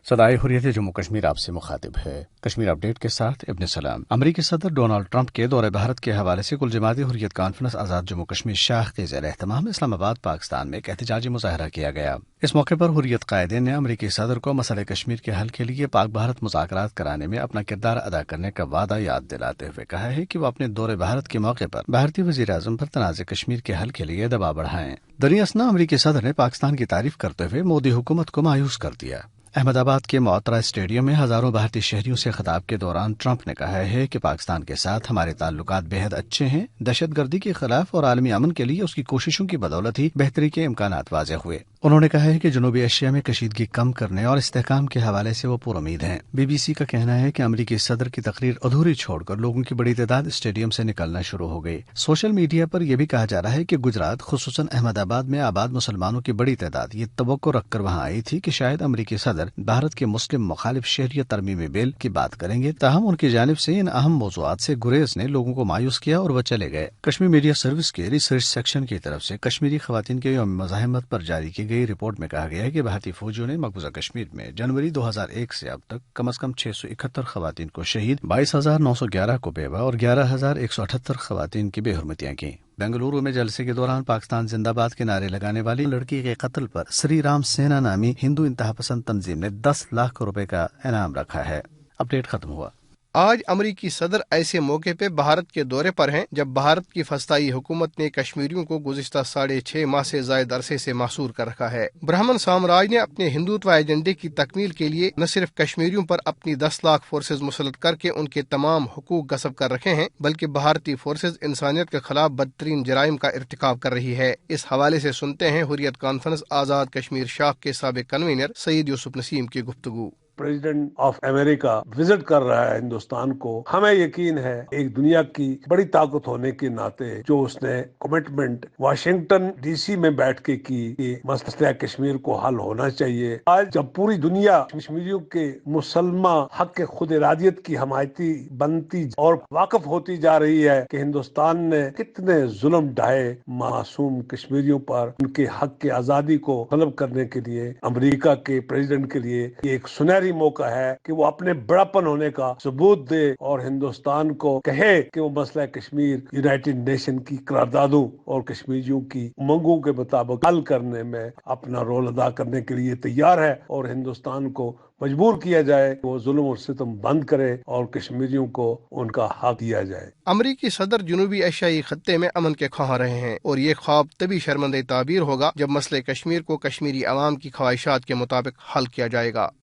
सदाए हुर्रियत जम्मू कश्मीर आपसे मुखातिब है। कश्मीर अपडेट के साथ इब्न सलाम। अमरीकी सदर डोनाल्ड ट्रंप के दौरे भारत के हवाले से कुल जमाती हुर्रियत कॉन्फ्रेंस आज़ाद जम्मू कश्मीर शाख के ज़ेर एहतमाम इस्लामाबाद पाकिस्तान में एक एहतजाजी मुजाहरा किया गया। इस मौके पर हुर्रियत कायदीन ने अमरीकी सदर को मसले कश्मीर के हल के लिए पाक भारत मुज़ाकरात कराने में अपना किरदार अदा करने का वादा याद दिलाते हुए कहा है कि वो अपने दौरे भारत के मौके पर भारतीय वज़ीर आज़म पर तनाज़े कश्मीर के हल के लिए दबाव बढ़ाएं। दरियासना अमरीकी सदर ने पाकिस्तान की तारीफ करते हुए मोदी हुकूमत को मायूस कर दिया। अहमदाबाद के मोअत्तरा स्टेडियम में हजारों भारतीय शहरियों से खिताब के दौरान ट्रंप ने कहा है कि पाकिस्तान के साथ हमारे ताल्लुकात बेहद अच्छे हैं। दहशतगर्दी के खिलाफ और आलमी अमन के लिए उसकी कोशिशों की बदौलत ही बेहतरी के इम्कानात वाज़ेह हुए। उन्होंने कहा है कि जनूबी एशिया में कशीदगी कम करने और इस्तेहकाम के हवाले से वो पुरुमीद हैं। BBC का कहना है कि अमरीकी सदर की तकरीर अधूरी छोड़कर लोगों की बड़ी तादाद स्टेडियम से निकलना शुरू हो गई। सोशल मीडिया पर यह भी कहा जा रहा है कि गुजरात खुसूसन अहमदाबाद में आबाद मुसलमानों की बड़ी तादाद ये तवक्को रखकर वहां आई थी कि शायद अमरीकी सदर भारत के मुस्लिम मुखालिफ शहरियत तरमीमी बिल की बात करेंगे। ताहम उनकी जानिब से इन अहम मौज़ूआत से गुरेज ने लोगों को मायूस किया और वह चले गए। कश्मीर मीडिया सर्विस के रिसर्च सेक्शन की तरफ से कश्मीरी खवातीन के यौम मज़ाहमत पर जारी की गई रिपोर्ट में कहा गया है कि भारतीय फौजियों ने मकबूजा कश्मीर में जनवरी 2001 से अब तक कम से कम 671 खवातीन को शहीद, 22,911 को बेवा और 11,178 खवातीन की बेहुरमतियां की। बेंगलुरु में जलसे के दौरान पाकिस्तान जिंदाबाद के नारे लगाने वाली लड़की के कत्ल पर श्री राम सेना नामी हिंदू इंतहा पसंद तंजीम ने 10 लाख रुपए का इनाम रखा है। अपडेट खत्म हुआ। आज अमरीकी सदर ऐसे मौके पे भारत के दौरे पर हैं जब भारत की फस्ताई हुकूमत ने कश्मीरियों को गुज़िश्ता 6.5 माह से ज़ायद अरसे से मासूर कर रखा है। ब्राह्मण साम्राज्य ने अपने हिंदुत्व एजेंडे की तकमील के लिए न सिर्फ कश्मीरियों पर अपनी 10 लाख फोर्सेज मुसल्लत करके उनके तमाम हुकूक गस्ब कर रखे हैं, बल्कि भारतीय फोर्सेज इंसानियत के खिलाफ बदतरीन जराइम का इर्तिकाब कर रही है। इस हवाले से सुनते हैं हुर्रियत कॉन्फ्रेंस आज़ाद कश्मीर शाख के साबिक कन्वीनर सईद यूसुफ नसीम की गुफ्तगू। प्रेसिडेंट ऑफ अमेरिका विजिट कर रहा है हिंदुस्तान को। हमें यकीन है एक दुनिया की बड़ी ताकत होने के नाते जो उसने कमिटमेंट वाशिंगटन DC में बैठ के की कि मसला कश्मीर को हल होना चाहिए। आज जब पूरी दुनिया कश्मीरियों के मुसलमान हक के खुद इरादियत की हमायती बनती और वाकफ होती जा रही है कि हिंदुस्तान ने कितने जुल्म ढाए मासूम कश्मीरियों पर, उनके हक के आजादी को तलब करने के लिए अमेरिका के प्रेसिडेंट के लिए एक सुनहरी मौका है कि वो अपने बड़ापन होने का सबूत दे और हिंदुस्तान को कहे कि वो मसला कश्मीर यूनाइटेड नेशन की करारदादों और कश्मीरियों की उमंगों के मुताबिक हल करने में अपना रोल अदा करने के लिए तैयार है और हिंदुस्तान को मजबूर किया जाए कि वो जुल्म और सितम बंद करे और कश्मीरियों को उनका हक दिया जाए। अमरीकी सदर जनूबी एशियाई खत्ते में अमन के ख्वाह रहे हैं और ये ख्वाब तभी शर्मंदे ताबीर होगा जब मसले कश्मीर को कश्मीरी अवाम की ख्वाहिशात के मुताबिक हल किया जाएगा।